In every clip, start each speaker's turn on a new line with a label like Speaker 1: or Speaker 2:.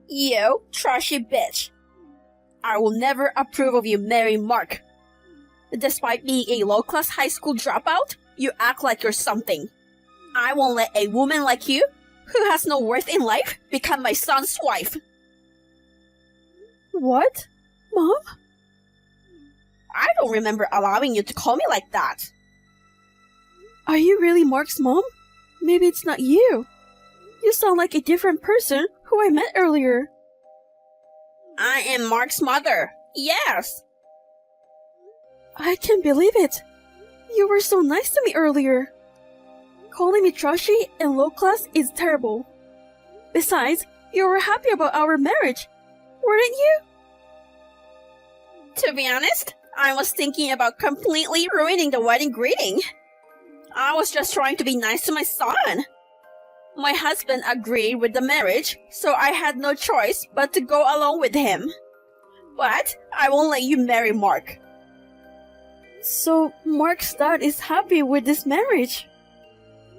Speaker 1: You trashy bitch. I will never approve of you marrying Mark. Despite being a low-class high school dropout, you act like you're something. I won't let a woman like you, who has no worth in life, become my son's wife.
Speaker 2: What? Mom?
Speaker 1: I don't remember allowing you to call me like that.
Speaker 2: Are you really Mark's mom? Maybe it's not you. You sound like a different person who I met earlier.
Speaker 1: I am Mark's mother. Yes.
Speaker 2: I can't believe it. You were so nice to me earlier. Calling me trashy and low class is terrible. Besides, you were happy about our marriage, weren't you?
Speaker 1: To be honest, I was thinking about completely ruining the wedding greeting. I was just trying to be nice to my son. My husband agreed with the marriage, so I had no choice but to go along with him. But I won't let you marry Mark.
Speaker 2: So Mark's dad is happy with this marriage.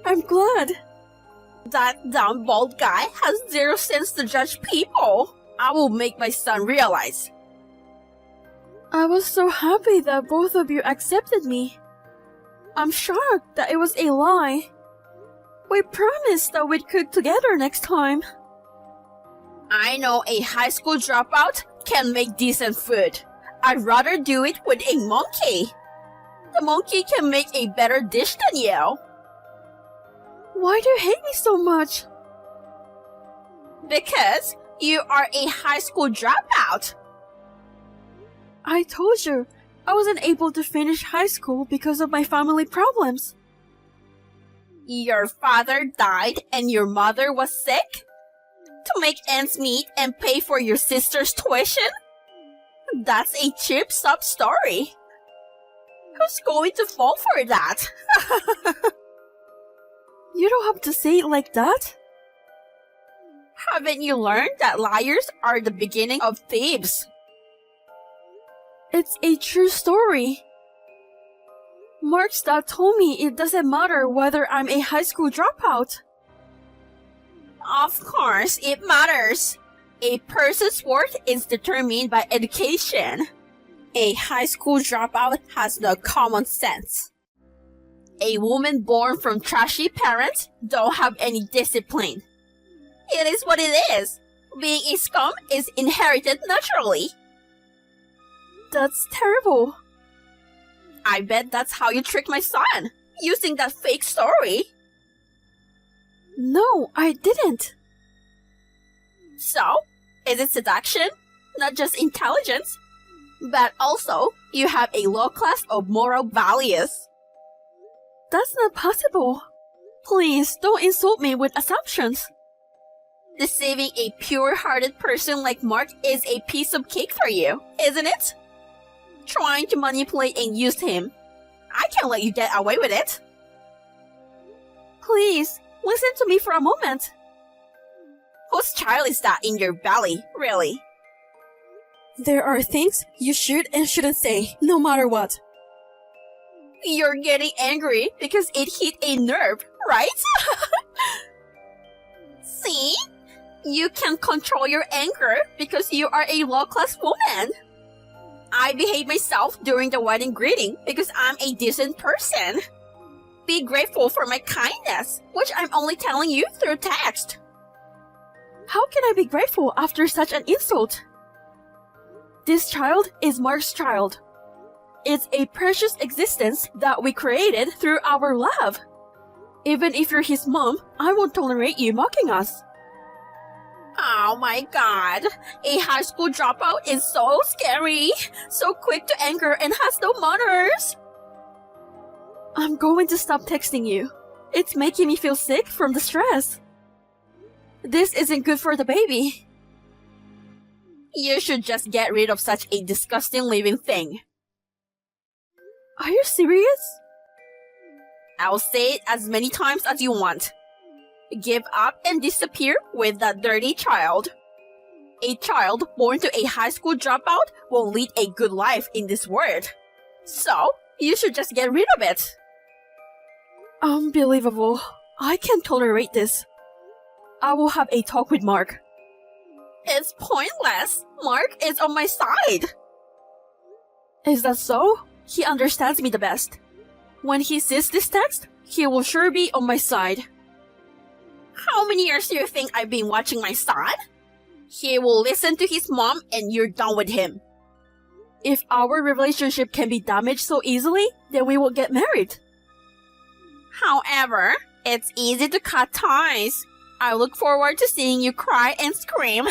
Speaker 2: I'm glad.
Speaker 1: That dumb bald guy has zero sense to judge people. I will make my son realize.
Speaker 2: I was so happy that both of you accepted me. I'm shocked that it was a lie. We promised that we'd cook together next time.
Speaker 1: I know a high school dropout can make decent food. I'd rather do it with a monkey. The monkey can make a better dish than you.
Speaker 2: Why do you hate me so much?
Speaker 1: Because you are a high school dropout.
Speaker 2: I told you, I wasn't able to finish high school because of my family problems.
Speaker 1: Your father died and your mother was sick? To make ends meet and pay for your sister's tuition? That's a cheap sub story. Who's going to fall for that?
Speaker 2: You don't have to say it like that.
Speaker 1: Haven't you learned that liars are the beginning of thieves?
Speaker 2: It's a true story. Mark's dad told me it doesn't matter whether I'm a high school dropout.
Speaker 1: Of course, it matters. A person's worth is determined by education. A high school dropout has no common sense. A woman born from trashy parents don't have any discipline. It is what it is. Being a scum is inherited naturally.
Speaker 2: That's terrible.
Speaker 1: I bet that's how you tricked my son, using that fake story.
Speaker 2: No, I didn't.
Speaker 1: So, is it seduction? Not just intelligence? But also, you have a low class of moral values.
Speaker 2: That's not possible. Please, don't insult me with assumptions.
Speaker 1: Deceiving a pure-hearted person like Mark is a piece of cake for you, isn't it? Trying to manipulate and use him. I can't let you get away with it.
Speaker 2: Please, listen to me for a moment.
Speaker 1: Whose child is that in your belly, really?
Speaker 2: There are things you should and shouldn't say, no matter what.
Speaker 1: You're getting angry because it hit a nerve, right? See? You can control your anger because you are a low-class woman. I behave myself during the wedding greeting because I'm a decent person. Be grateful for my kindness, which I'm only telling you through text.
Speaker 2: How can I be grateful after such an insult? This child is Mark's child. It's a precious existence that we created through our love. Even if you're his mom, I won't tolerate you mocking us.
Speaker 1: Oh my god, a high school dropout is so scary, so quick to anger and has no manners.
Speaker 2: I'm going to stop texting you. It's making me feel sick from the stress. This isn't good for the baby.
Speaker 1: You should just get rid of such a disgusting living thing.
Speaker 2: Are you serious?
Speaker 1: I'll say it as many times as you want. Give up and disappear with that dirty child. A child born to a high school dropout won't lead a good life in this world. So, you should just get rid of it.
Speaker 2: Unbelievable. I can't tolerate this. I will have a talk with Mark.
Speaker 1: It's pointless. Mark is on my side.
Speaker 2: Is that so? He understands me the best. When he sees this text, he will sure be on my side.
Speaker 1: How many years do you think I've been watching my son? He will listen to his mom and you're done with him.
Speaker 2: If our relationship can be damaged so easily, then we will get married.
Speaker 1: However, it's easy to cut ties. I look forward to seeing you cry and scream.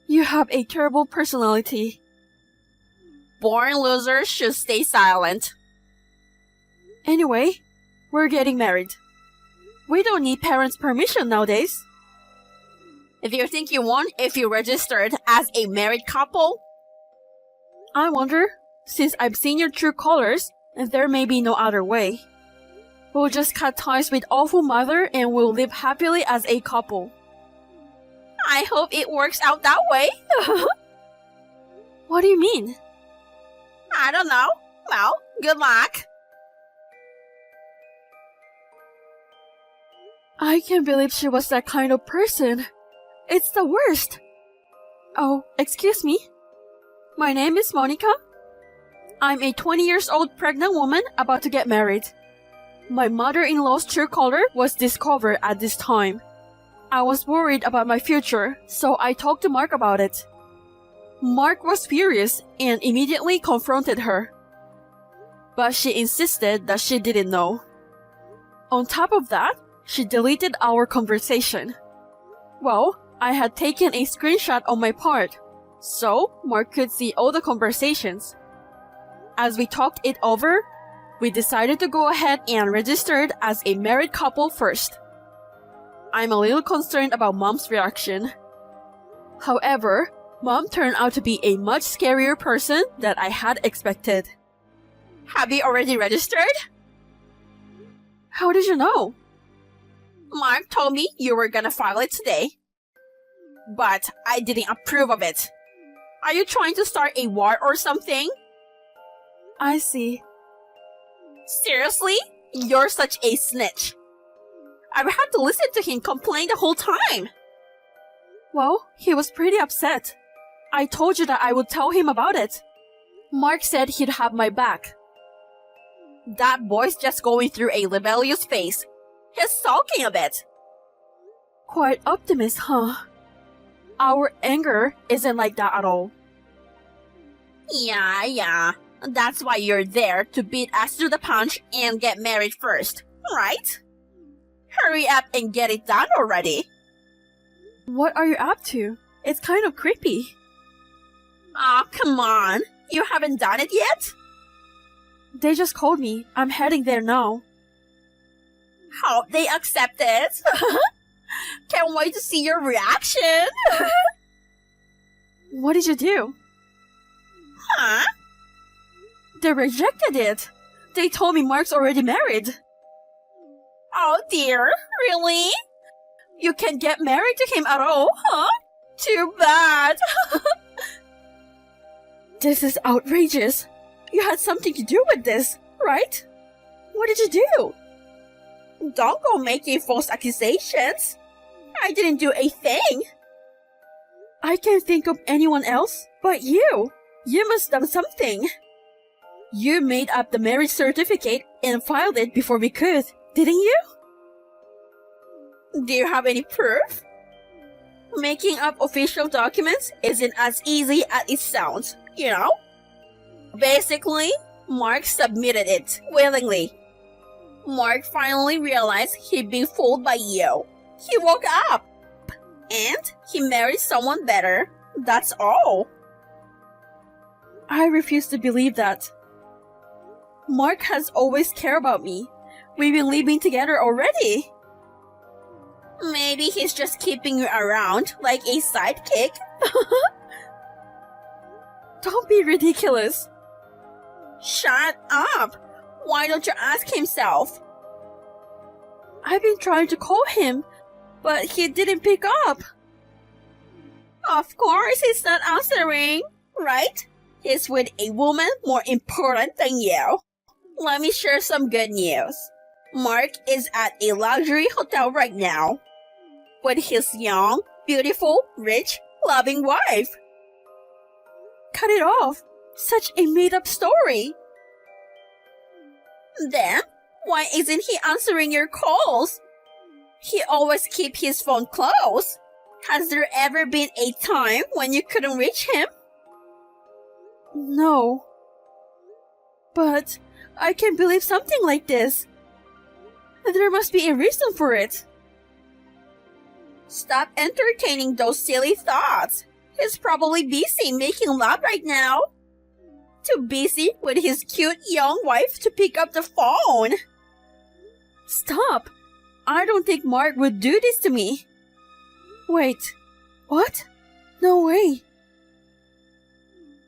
Speaker 2: You have a terrible personality.
Speaker 1: Born losers should stay silent.
Speaker 2: Anyway, we're getting married. We don't need parents' permission nowadays.
Speaker 1: If you think you won if you registered as a married couple,
Speaker 2: I wonder, since I've seen your true colors, and there may be no other way. We'll just cut ties with awful mother and we'll live happily as a couple.
Speaker 1: I hope it works out that way.
Speaker 2: What do you mean?
Speaker 1: I don't know. Well, good luck.
Speaker 2: I can't believe she was that kind of person. It's the worst. Oh, excuse me. My name is Monica. I'm a 20 years old pregnant woman about to get married. My mother-in-law's true color was discovered at this time. I was worried about my future, so I talked to Mark about it. Mark was furious and immediately confronted her. But she insisted that she didn't know. On top of that, she deleted our conversation. Well, I had taken a screenshot on my part, so Mark could see all the conversations. As we talked it over, we decided to go ahead and registered as a married couple first. I'm a little concerned about Mom's reaction. However, Mom turned out to be a much scarier person than I had expected.
Speaker 1: Have you already registered?
Speaker 2: How did you know?
Speaker 1: Mark told me you were gonna file it today. But I didn't approve of it. Are you trying to start a war or something?
Speaker 2: I see.
Speaker 1: Seriously? You're such a snitch. I've had to listen to him complain the whole time.
Speaker 2: Well, he was pretty upset. I told you that I would tell him about it. Mark said he'd have my back.
Speaker 1: That boy's just going through a rebellious phase. He's sulking a bit.
Speaker 2: Quite optimist, huh? Our anger isn't like that at all.
Speaker 1: Yeah. That's why you're there, to beat us to the punch and get married first, right? Hurry up and get it done already.
Speaker 2: What are you up to? It's kind of creepy.
Speaker 1: Aw, come on. You haven't done it yet?
Speaker 2: They just called me. I'm heading there now.
Speaker 1: Hope they accept it. Can't wait to see your reaction.
Speaker 2: What did you do?
Speaker 1: Huh?
Speaker 2: They rejected it. They told me Mark's already married.
Speaker 1: Oh dear, really? You can't get married to him at all, huh? Too bad.
Speaker 2: This is outrageous. You had something to do with this, right? What did you do?
Speaker 1: Don't go making false accusations. I didn't do a thing.
Speaker 2: I can't think of anyone else but you. You must have done something. You made up the marriage certificate and filed it before we could, didn't you?
Speaker 1: Do you have any proof? Making up official documents isn't as easy as it sounds, you know? Basically, Mark submitted it willingly. Mark finally realized he'd been fooled by you. He woke up. And he married someone better. That's all.
Speaker 2: I refuse to believe that. Mark has always cared about me. We've been living together already.
Speaker 1: Maybe he's just keeping you around like a sidekick.
Speaker 2: Don't be ridiculous.
Speaker 1: Shut up. Why don't you ask himself?
Speaker 2: I've been trying to call him, but he didn't pick up.
Speaker 1: Of course he's not answering, right? He's with a woman more important than you. Let me share some good news. Mark is at a luxury hotel right now with his young, beautiful, rich, loving wife.
Speaker 2: Cut it off. Such a made-up story.
Speaker 1: Then, why isn't he answering your calls? He always keeps his phone close. Has there ever been a time when you couldn't reach him?
Speaker 2: No. But I can't believe something like this. There must be a reason for it.
Speaker 1: Stop entertaining those silly thoughts. He's probably busy making love right now. Too busy with his cute young wife to pick up the phone.
Speaker 2: Stop! I don't think Mark would do this to me. Wait, what? No way.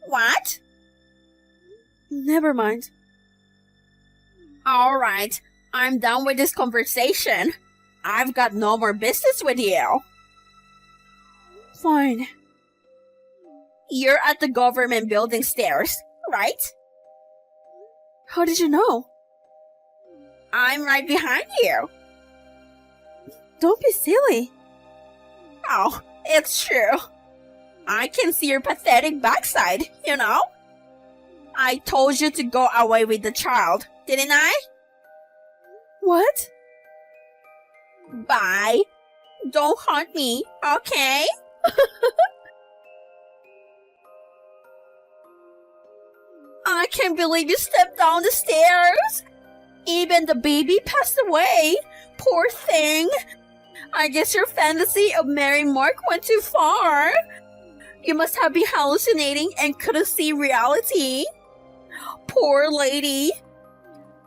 Speaker 1: What?
Speaker 2: Never mind.
Speaker 1: Alright, I'm done with this conversation. I've got no more business with you.
Speaker 2: Fine.
Speaker 1: You're at the government building stairs, right?
Speaker 2: How did you know?
Speaker 1: I'm right behind you.
Speaker 2: Don't be silly.
Speaker 1: Oh, it's true. I can see your pathetic backside, you know? I told you to go away with the child, didn't I?
Speaker 2: What?
Speaker 1: Bye. Don't haunt me, okay? I can't believe you stepped down the stairs. Even the baby passed away. Poor thing. I guess your fantasy of marrying Mark went too far. You must have been hallucinating and couldn't see reality. Poor lady.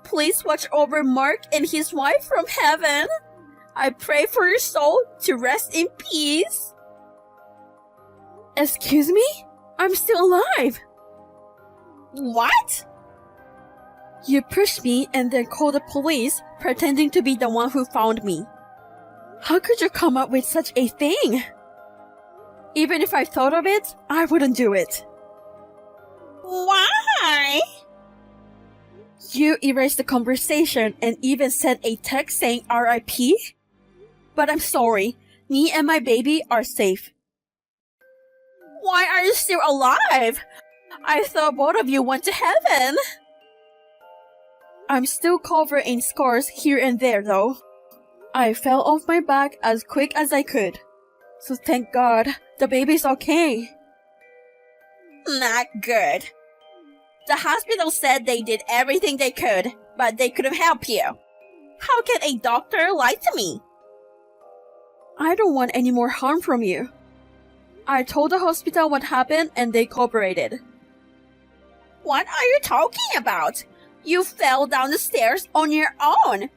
Speaker 1: Please watch over Mark and his wife from heaven. I pray for your soul to rest in peace.
Speaker 2: Excuse me? I'm still alive.
Speaker 1: What?
Speaker 2: You pushed me and then called the police, pretending to be the one who found me. How could you come up with such a thing? Even if I thought of it, I wouldn't do it.
Speaker 1: Why?
Speaker 2: You erased the conversation and even sent a text saying RIP? But I'm sorry, me and my baby are safe.
Speaker 1: Why are you still alive? I thought both of you went to heaven.
Speaker 2: I'm still covered in scars here and there though. I fell off my back as quick as I could. So thank God, the baby's okay.
Speaker 1: Not good. The hospital said they did everything they could, but they couldn't help you. How can a doctor lie to me?
Speaker 2: I don't want any more harm from you. I told the hospital what happened and they cooperated.
Speaker 1: What are you talking about? You fell down the stairs on your own.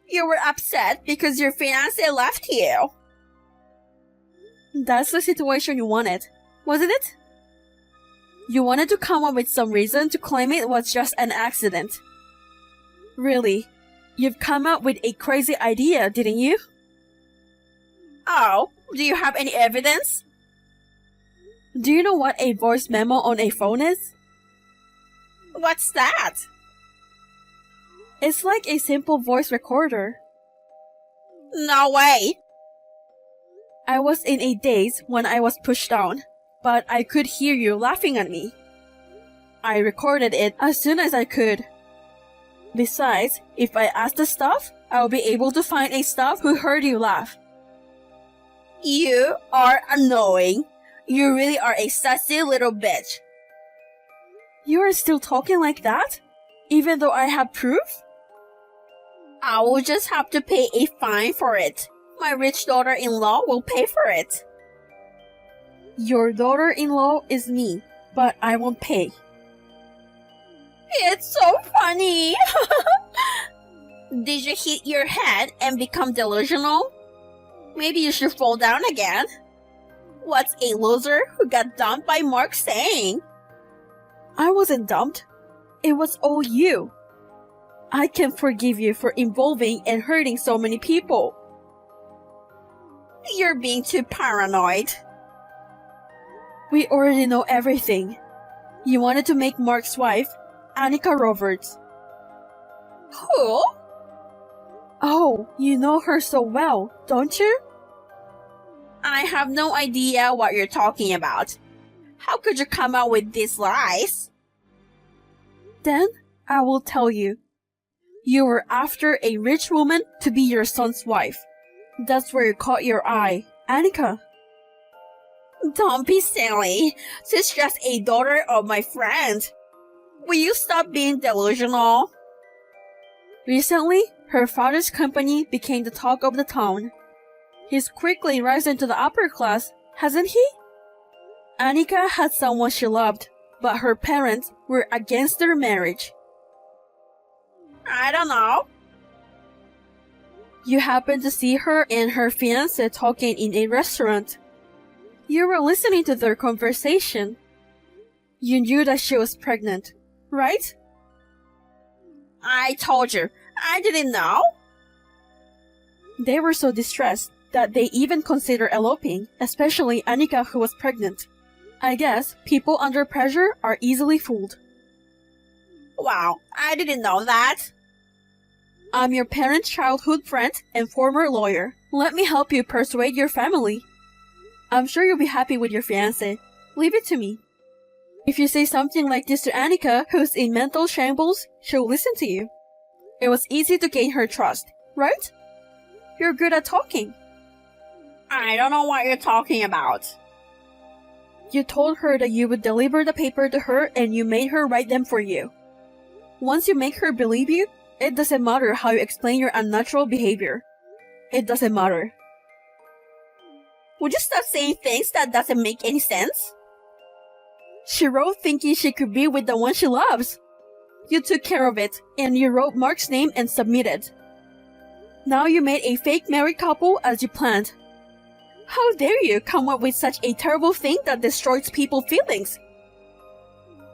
Speaker 1: You were upset because your fiancé left you.
Speaker 2: That's the situation you wanted, wasn't it? You wanted to come up with some reason to claim it was just an accident. Really, you've come up with a crazy idea, didn't you?
Speaker 1: Oh, do you have any evidence?
Speaker 2: Do you know what a voice memo on a phone is?
Speaker 1: What's that?
Speaker 2: It's like a simple voice recorder.
Speaker 1: No way.
Speaker 2: I was in a daze when I was pushed down, but I could hear you laughing at me. I recorded it as soon as I could. Besides, if I ask the staff, I'll be able to find a staff who heard you laugh.
Speaker 1: You are annoying. You really are a sassy little bitch.
Speaker 2: You are still talking like that? Even though I have proof?
Speaker 1: I will just have to pay a fine for it. My rich daughter-in-law will pay for it.
Speaker 2: Your daughter-in-law is me, but I won't pay.
Speaker 1: It's so funny. Did you hit your head and become delusional? Maybe you should fall down again. What's a loser who got dumped by Mark saying?
Speaker 2: I wasn't dumped. It was all you. I can forgive you for involving and hurting so many people.
Speaker 1: You're being too paranoid.
Speaker 2: We already know everything. You wanted to make Mark's wife, Annika Roberts.
Speaker 1: Who?
Speaker 2: Oh, you know her so well, don't you?
Speaker 1: I have no idea what you're talking about. How could you come out with these lies?
Speaker 2: Then I will tell you. You were after a rich woman to be your son's wife. That's where you caught your eye, Annika.
Speaker 1: Don't be silly. She's just a daughter of my friend. Will you stop being delusional?
Speaker 2: Recently, her father's company became the talk of the town. He's quickly rising to the upper class, hasn't he? Annika had someone she loved, but her parents were against their marriage.
Speaker 1: I don't know.
Speaker 2: You happened to see her and her fiancé talking in a restaurant. You were listening to their conversation. You knew that she was pregnant, right?
Speaker 1: I told you, I didn't know.
Speaker 2: They were so distressed that they even considered eloping, especially Annika, who was pregnant. I guess people under pressure are easily fooled.
Speaker 1: Wow, I didn't know that.
Speaker 2: I'm your parents' childhood friend and former lawyer. Let me help you persuade your family. I'm sure you'll be happy with your fiancé. Leave it to me. If you say something like this to Annika, who's in mental shambles, she'll listen to you. It was easy to gain her trust, right? You're good at talking.
Speaker 1: I don't know what you're talking about.
Speaker 2: You told her that you would deliver the paper to her and you made her write them for you. Once you make her believe you, it doesn't matter how you explain your unnatural behavior. It doesn't matter.
Speaker 1: Would you stop saying things that doesn't make any sense?
Speaker 2: She wrote thinking she could be with the one she loves. You took care of it, and you wrote Mark's name and submitted. Now you made a fake married couple as you planned. How dare you come up with such a terrible thing that destroys people's feelings?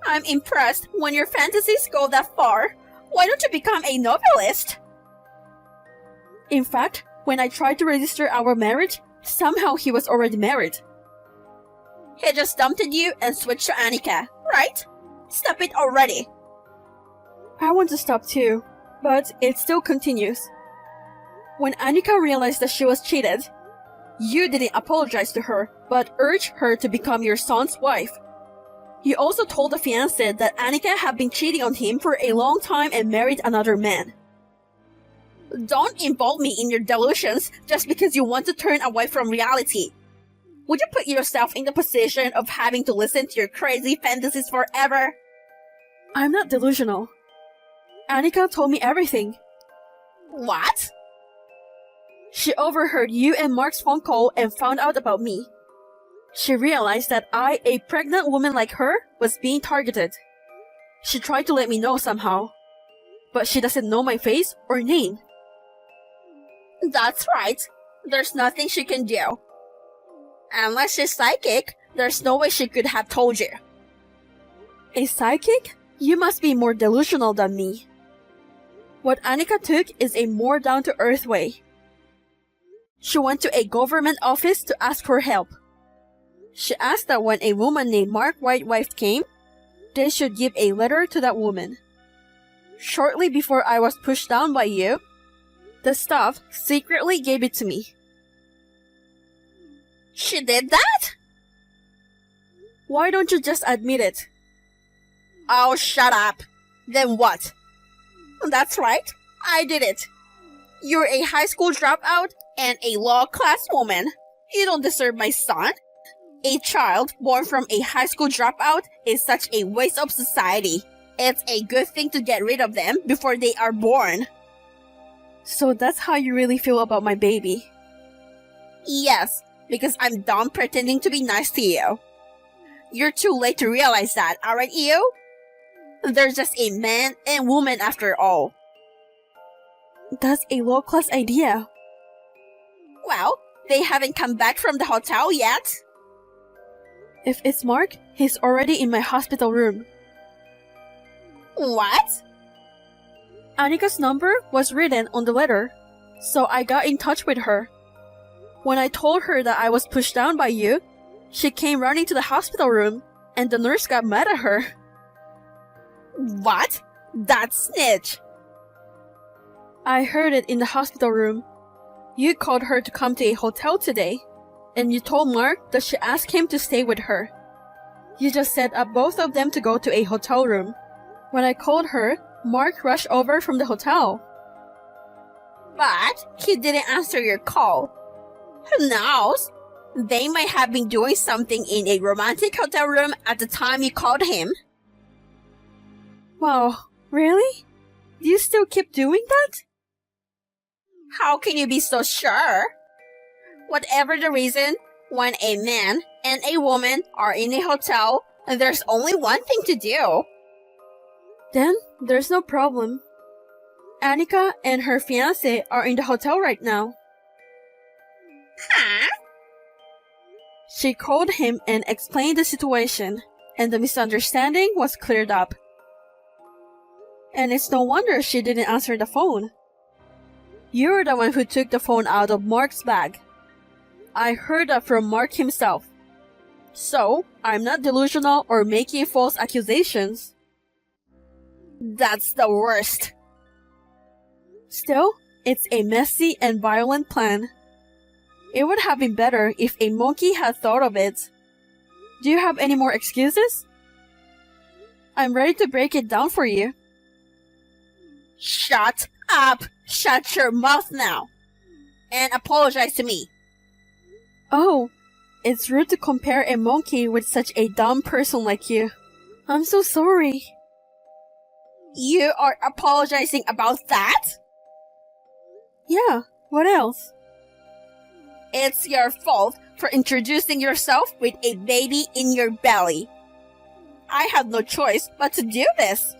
Speaker 1: I'm impressed when your fantasies go that far. Why don't you become a novelist?
Speaker 2: In fact, when I tried to register our marriage, somehow he was already married.
Speaker 1: He just dumped you and switched to Annika, right? Stop it already.
Speaker 2: I want to stop too, but it still continues. When Annika realized that she was cheated, you didn't apologize to her, but urged her to become your son's wife. You also told the fiancé that Annika had been cheating on him for a long time and married another man.
Speaker 1: Don't involve me in your delusions just because you want to turn away from reality. Would you put yourself in the position of having to listen to your crazy fantasies forever?
Speaker 2: I'm not delusional. Annika told me everything.
Speaker 1: What?
Speaker 2: She overheard you and Mark's phone call and found out about me. She realized that I, a pregnant woman like her, was being targeted. She tried to let me know somehow, but she doesn't know my face or name.
Speaker 1: That's right. There's nothing she can do. Unless she's psychic, there's no way she could have told you.
Speaker 2: A psychic? You must be more delusional than me. What Annika took is a more down-to-earth way. She went to a government office to ask for help. She asked that when a woman named Mark White's wife came, they should give a letter to that woman. Shortly before I was pushed down by you, the staff secretly gave it to me.
Speaker 1: She did that?
Speaker 2: Why don't you just admit it?
Speaker 1: Oh, shut up. Then what? That's right. I did it. You're a high school dropout and a law class woman. You don't deserve my son. A child born from a high school dropout is such a waste of society. It's a good thing to get rid of them before they are born.
Speaker 2: So that's how you really feel about my baby?
Speaker 1: Yes, because I'm done pretending to be nice to you. You're too late to realize that, aren't you? They're just a man and woman after all.
Speaker 2: That's a low-class idea.
Speaker 1: Well, they haven't come back from the hotel yet.
Speaker 2: If it's Mark, he's already in my hospital room.
Speaker 1: What?
Speaker 2: Annika's number was written on the letter, so I got in touch with her. When I told her that I was pushed down by you, she came running to the hospital room, and the nurse got mad at her.
Speaker 1: What? That snitch!
Speaker 2: I heard it in the hospital room. You called her to come to a hotel today. and you told Mark that she asked him to stay with her. You just set up both of them to go to a hotel room. When I called her, Mark rushed over from the hotel.
Speaker 1: But he didn't answer your call. Who knows? They might have been doing something in a romantic hotel room at the time you called him.
Speaker 2: Wow, really? Do you still keep doing that?
Speaker 1: How can you be so sure? Whatever the reason, when a man and a woman are in a hotel, there's only one thing to do.
Speaker 2: Then there's no problem. Annika and her fiancé are in the hotel right now.
Speaker 1: Huh?
Speaker 2: She called him and explained the situation, and the misunderstanding was cleared up. And it's no wonder she didn't answer the phone. You're the one who took the phone out of Mark's bag. I heard that from Mark himself. So, I'm not delusional or making false accusations.
Speaker 1: That's the worst.
Speaker 2: Still, it's a messy and violent plan. It would have been better if a monkey had thought of it. Do you have any more excuses? I'm ready to break it down for you.
Speaker 1: Shut up! Shut your mouth now! And apologize to me.
Speaker 2: Oh, it's rude to compare a monkey with such a dumb person like you. I'm so sorry.
Speaker 1: You are apologizing about that?
Speaker 2: Yeah, what else?
Speaker 1: It's your fault for introducing yourself with a baby in your belly. I have no choice but to do this.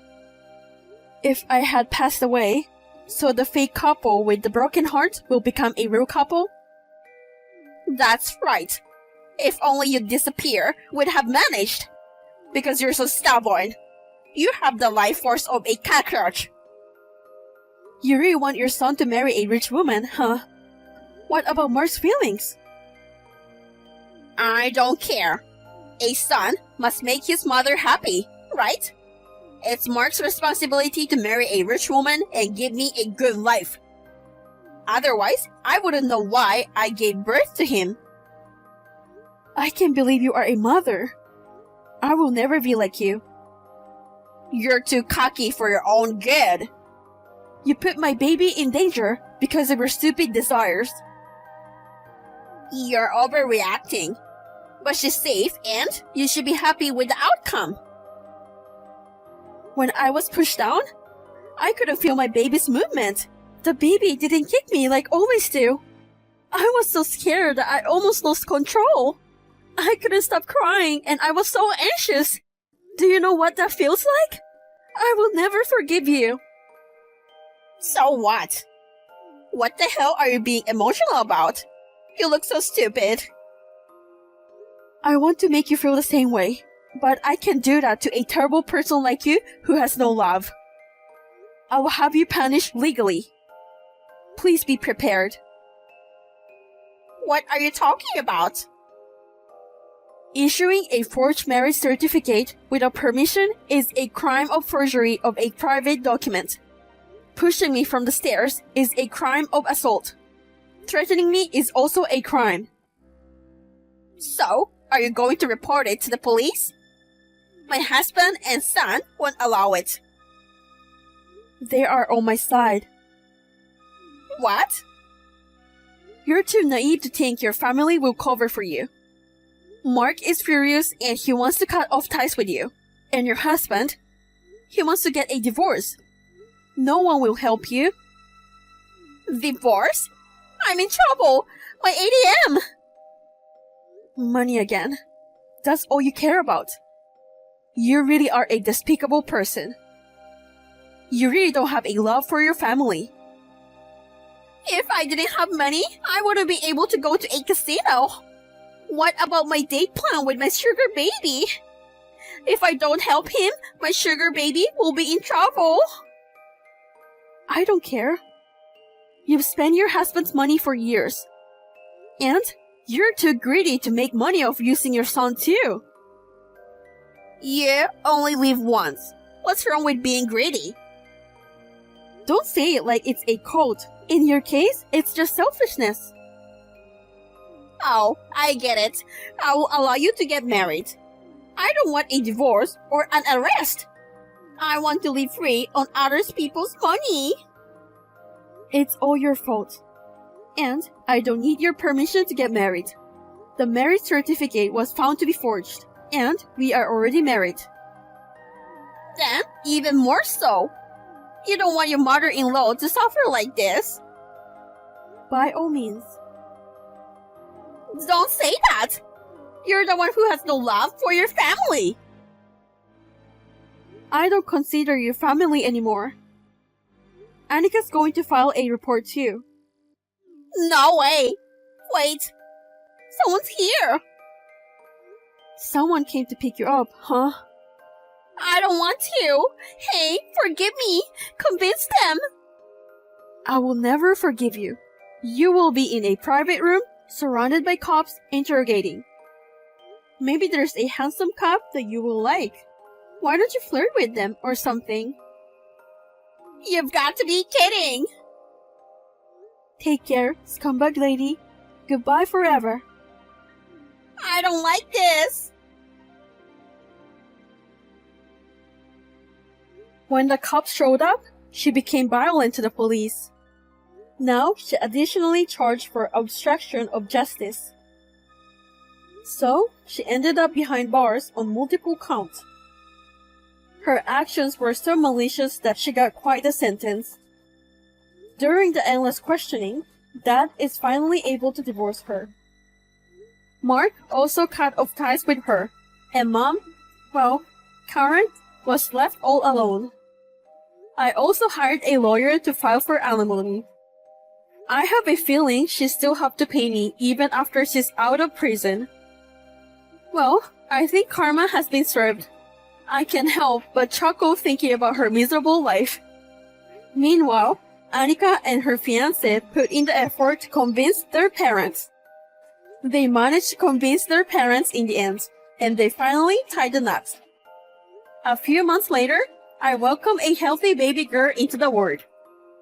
Speaker 2: If I had passed away, so the fake couple with the broken heart will become a real couple?
Speaker 1: That's right. If only you disappear, we'd have managed. Because you're so stubborn. You have the life force of a cockroach.
Speaker 2: You really want your son to marry a rich woman, huh? What about Mark's feelings?
Speaker 1: I don't care. A son must make his mother happy, right? It's Mark's responsibility to marry a rich woman and give me a good life. Otherwise, I wouldn't know why I gave birth to him.
Speaker 2: I can't believe you are a mother. I will never be like you.
Speaker 1: You're too cocky for your own good.
Speaker 2: You put my baby in danger because of your stupid desires.
Speaker 1: You're overreacting. But she's safe and you should be happy with the outcome.
Speaker 2: When I was pushed down, I couldn't feel my baby's movement. The baby didn't kick me like always do. I was so scared that I almost lost control. I couldn't stop crying and I was so anxious. Do you know what that feels like? I will never forgive you.
Speaker 1: So what? What the hell are you being emotional about? You look so stupid.
Speaker 2: I want to make you feel the same way, but I can't do that to a terrible person like you who has no love. I will have you punished legally. Please be prepared.
Speaker 1: What are you talking about?
Speaker 2: Issuing a forged marriage certificate without permission is a crime of forgery of a private document. Pushing me from the stairs is a crime of assault. Threatening me is also a crime.
Speaker 1: So, are you going to report it to the police? My husband and son won't allow it.
Speaker 2: They are on my side.
Speaker 1: What?
Speaker 2: You're too naive to think your family will cover for you. Mark is furious and he wants to cut off ties with you. And your husband, he wants to get a divorce. No one will help you.
Speaker 1: Divorce? I'm in trouble! My ATM!
Speaker 2: Money again. That's all you care about. You really are a despicable person. You really don't have a love for your family.
Speaker 1: If I didn't have money, I wouldn't be able to go to a casino. What about my date plan with my sugar baby? If I don't help him, my sugar baby will be in trouble.
Speaker 2: I don't care. You've spent your husband's money for years. And you're too greedy to make money off using your son too.
Speaker 1: You only live once. What's wrong with being greedy?
Speaker 2: Don't say it like it's a cult. In your case, it's just selfishness.
Speaker 1: Oh, I get it. I will allow you to get married. I don't want a divorce or an arrest. I want to live free on other people's money.
Speaker 2: It's all your fault. And I don't need your permission to get married. The marriage certificate was found to be forged, and we are already married.
Speaker 1: Then, even more so. You don't want your mother-in-law to suffer like this.
Speaker 2: By all means.
Speaker 1: Don't say that. You're the one who has no love for your family.
Speaker 2: I don't consider you family anymore. Annika's going to file a report too.
Speaker 1: No way. Wait. Someone's here.
Speaker 2: Someone came to pick you up, huh?
Speaker 1: I don't want to. Hey, forgive me. Convince them.
Speaker 2: I will never forgive you. You will be in a private room, surrounded by cops, interrogating. Maybe there's a handsome cop that you will like. Why don't you flirt with them or something?
Speaker 1: You've got to be kidding.
Speaker 2: Take care, scumbag lady. Goodbye forever.
Speaker 1: I don't like this.
Speaker 2: When the cops showed up, she became violent to the police. Now, she additionally charged for obstruction of justice. So, she ended up behind bars on multiple counts. Her actions were so malicious that she got quite a sentence. During the endless questioning, Dad is finally able to divorce her. Mark also cut off ties with her, and Mom, well, Karen, was left all alone. I also hired a lawyer to file for alimony. I have a feeling she still have to pay me even after she's out of prison. Well, I think karma has been served. I can't help but chuckle thinking about her miserable life. Meanwhile, Annika and her fiancé put in the effort to convince their parents. They managed to convince their parents in the end, and they finally tied the knot. A few months later, I welcome a healthy baby girl into the world.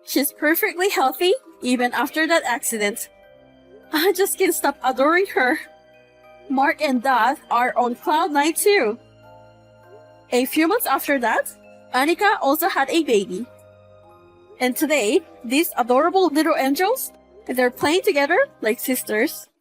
Speaker 2: She's perfectly healthy, even after that accident. I just can't stop adoring her. Mark and Dad are on cloud nine too. A few months after that, Annika also had a baby. And today, these adorable little angels, they're playing together like sisters.